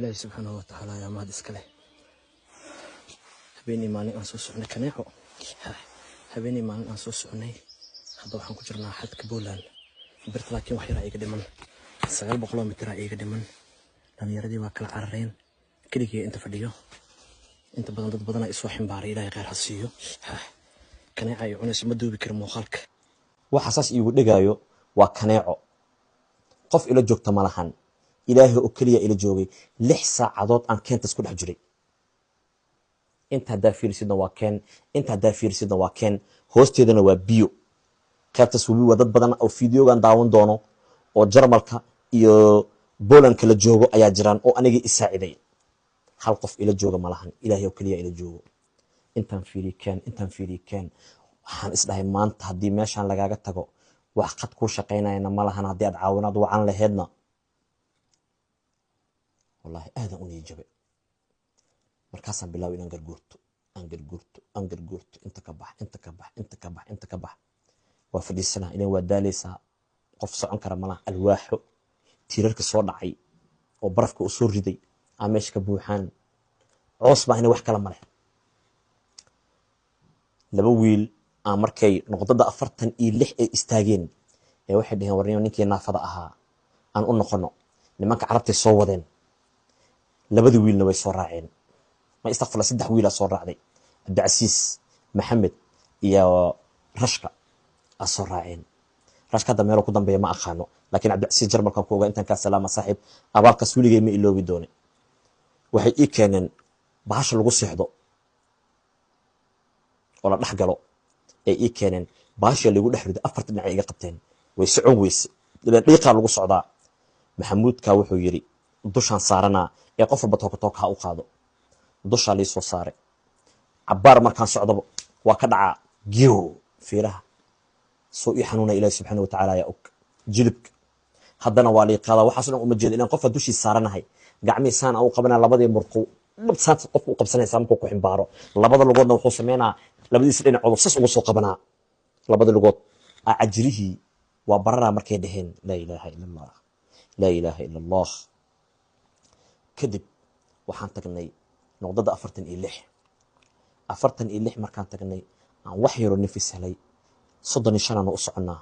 الله سبحانه وتعالى يا مهد اسكله habeenii maalin aan soo soconay kaneeco habeenii maalin aan soo soconay hadda waxaan ku jirnaa xadka Poland birta laakiin wax yar ay iga dhiman 900 mitir ay iga dhiman dhalinyaradii waa kala carareen keligii inta fadhiyo inta badan dad badan ay soo ximbaaray ilaahay khayr ha siiyo kaneeco ay cunayso ma duubi karo muuqaalka waxa saas iigu dhigaayo waa kaneeco qof ila joogta malahan ilaahay oo kaliya ila joogay 6 saacadood aan keenta isku dhex jiray inta hadaa fiirsidna waa keen inta hadaa fiirsidna waa keen hoosteedana waa biyo qaybtaas wali waa dad badan oo fiidiyogan daawan doono oo Jarmalka iyo Poland kala joogo ayaa jiraan oo aniga isaaciday hal qof ila jooga malahan ilaahay oo kaliya ila joogo intaan fiiri keen waxaan isdhahay maanta hadii meeshan lagaaga tago wax qad ku shaqeynayna malahan hadii aad caawinaad wacan laheedna wallahi aadan u niyajabe markaasaan bilaaway inaan garguurto inta ka bax waa fadhiisanaa inay waa daaleysaa qof socon kara malaha alwaaxo tiirarka soo dhacay oo barafka u soo riday aan meesha ka buuxaan coos baa inay wax kala male laba wiil aan markay noqdada 46 ay istaageen ee waxay dhaheen warniyo ninkii naafada ahaa aan u noqono nimanka carabtay soo wadeen labadii wiilna way soo raaceen ما استغفر الله 3 wiil soo raacday Abdicasiis Maxamed iyo Rashka soo raaceen Rashka da meelo ku dambeeya ma aqaano laakiin Abdicasiis Jarmalka ku ogaa intan ka salaama saaxiib abaalkaas wiligay ma iloobi doone waxay ii keeneen bahasha lagu seexdo oo la dhax galo ee ii keeneen bahasha lagu dhex rido afarta dhinac iga qabteen way socon weyse daqiiqa lagu socdaa Maxamuudka wuxuu yiri dushan saarana ee qof walba toka u qaado dusha la soo saaray cabaar markaan socdo waa ka dhaca giyo fiiraha soo i xanuuna ilaahay subhanahu wa ta'ala ya og jilibka haddana waa la qaada waxa soo uma jeedo inaan qof dushi saaranahay gacmiisaan au qabana labadii murqo sabta qof u qabsanaysa markuu ku ximbaaro labada lugoodna wuxuu sameynaa labadiisa dhinacood sas ugu soo qabanaa labada lugood ajrihi waa barara markay dhaheen la ilaaha illa allah kadib waxaan tagnay noqdada 46 markaan tagnay aan wax yaro nafis helay 35 aan u soconaa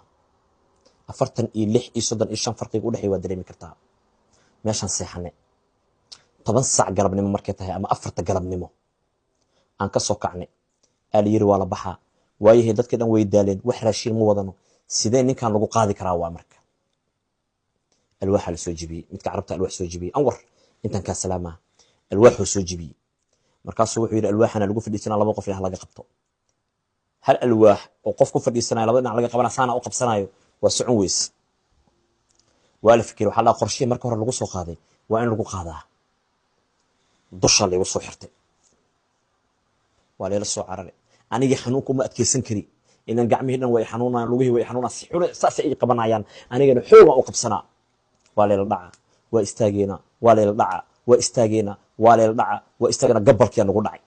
46 iyo 35 farqiga u dhaxay waa dareemi kartaa meeshan seexane 10 saac galabnimo markay tahay ama 4 galabnimo aan ka soo kacnay aliyir waa la baxaa waayahay dadka dhan way daaleen wax raashin ma wadano sidee ninkan lagu qaadi karaa waa marka alwaaxa la soo jibiyay midka carabta alwaax soo jibiyay anwar intan ka salaama alwaaxu soo jibiyay markaasuu wuxuu yiri alwaaxana lagu fadhiisanaa laba qof ilaah laga qabto hal alwaax oo qof ku fadhiisanaa laba dhinac laga qabana saana u qabsanayo waa socon weys waa la fikir waxa la qorshe marka hore lagu soo qaaday waa in lagu qaadaa dusha lagu soo xirtay waa la soo cararay aniga xanuunku ma adkeysan kari inaan gacmihii dhan way xanuunaan lugihii way xanuunaan si xun saas ay qabanayaan anigana xoog u qabsanaa waa la dhaca waa istaageena waa la dhaca waa istaageena waa la dhaca waa istaageena gabalkii nagu dhacay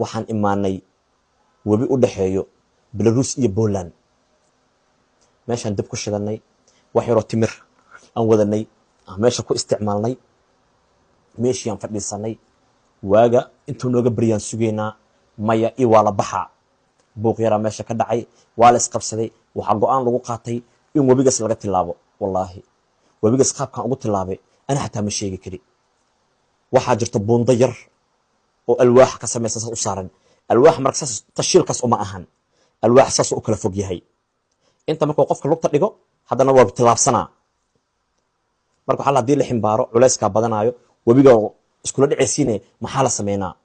waxaan imaanay wabi u dhaxeeyo Belarus iyo Poland meeshan dib ku shidanay wax yaro timir aan wadanay meesha ku isticmaalnay meeshii aan fadhiisanay waaga intuu nooga bariyaan sugeynaa maya i waa la baxa buuq yara meesha ka dhacay waa la isqabsaday waxa go'aan lagu qaatay in wabigaas laga tilaabo wallahi wabigaas qaabkan ugu tilaabay أنا حتى مش شيء كذي واحد جرت بوندة ير والواح كسمة ساس أسرن الواح مركز تشيل كاس أم أهن الواح ساس أكل فوق هي أنت ما توقف كلوك تلقى هذا نوع بتلعب سنة مركو حلا دي لحم بارو علاش كابدنا أيو وبيجوا سكولة عسينة محل سمينا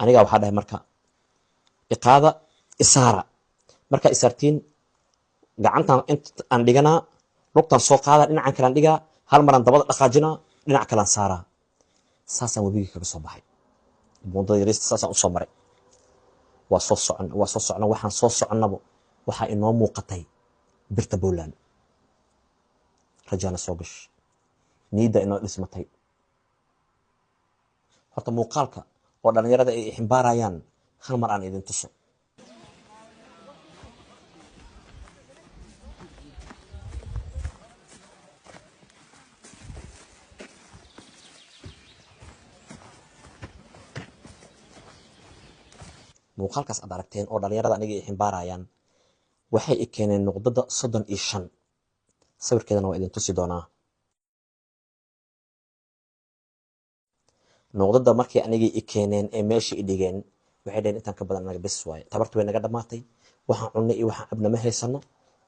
أنا جاوا هذا مركا إقادة إسارة مركا إسارتين قعنت أنت عندنا نقطة سوق هذا إن عن كلام دقة hal maran dabada dhaqaajina dhinac kala saara saasan wabiga kaga soo baxay boondada yarista saasan u soo maray waa soo socon waxaan soo soconabo waxa inoo muuqatay birta Poland rajana soo gash niida inoo dhismatay horta muuqaalka oo dhalinyarada ay ximbaarayaan hal mar aan idin tuso muuqaalkaas aad aragteen oo dhalinyarada aniga ay ximbaarayaan waxay i keeneen nuqdada 35 sawirkeedana waa idin tusi doonaa. nuqdada markii aniga i keeneen ee meesha i dhigeen waxay dhaheen intaan ka badan naga bes waaye, tabartu way naga dhammaatay, waxaan cunnay iyo waxaan cabna ma haysano,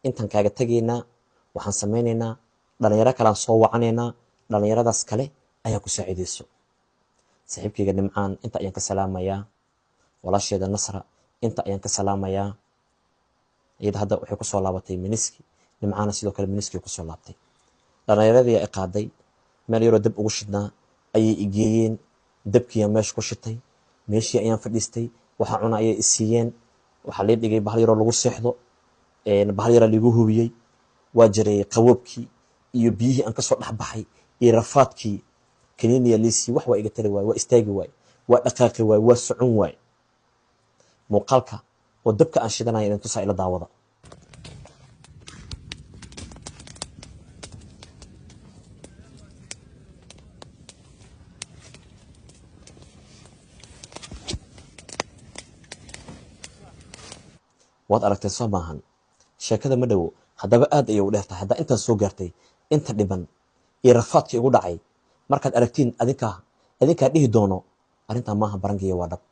intaan kaaga tegaynaa, waxaan samaynaynaa dhalinyaro kalaan soo wacanaynaa, dhalinyaradaas kale ayaa ku saacidayso. saaxiibkayga Nimcaan inta ayaan ka salaamayaa, walaasheeda Nasra inta ayaan ka salaamayaa. iyada hadda waxay kusoo laabatay Miniski, Nimcaana sidoo kale Miniski kusoo laabtay. dhalinyaradii ay qaaday meel yaroo dab ugu shidnaa ayay i geeyeen, dabkiiyaa meesha ku shitay, meeshii ayaan fadhiistay, waxa cuna ayay i siiyeen, waxaa lii dhigay bahal yaroo lagu seexdo, bahal yaraa liigu hubiyey, waa jiray qawoobkii iyo biyihii aan kasoo dhex baxay iyo rafaadkii, kaniiniya liisii wax waa iga tari waaye, waa istaagi waaye, waa dhaqaaqi waaye, waa socon waaye. muuqaalka oo dabka aan shidanaya idin tusaa ila daawada. waad aragteen soo maahan, sheekada ma dhowo, haddaba aad ayay u dheer tahay. haddaa intaan soo gaartay, inta dhiban iyo rafaadkii igu dhacay markaad aragtiin adinkaa dhihi doono arrintaa maaha barangiya waa dhab.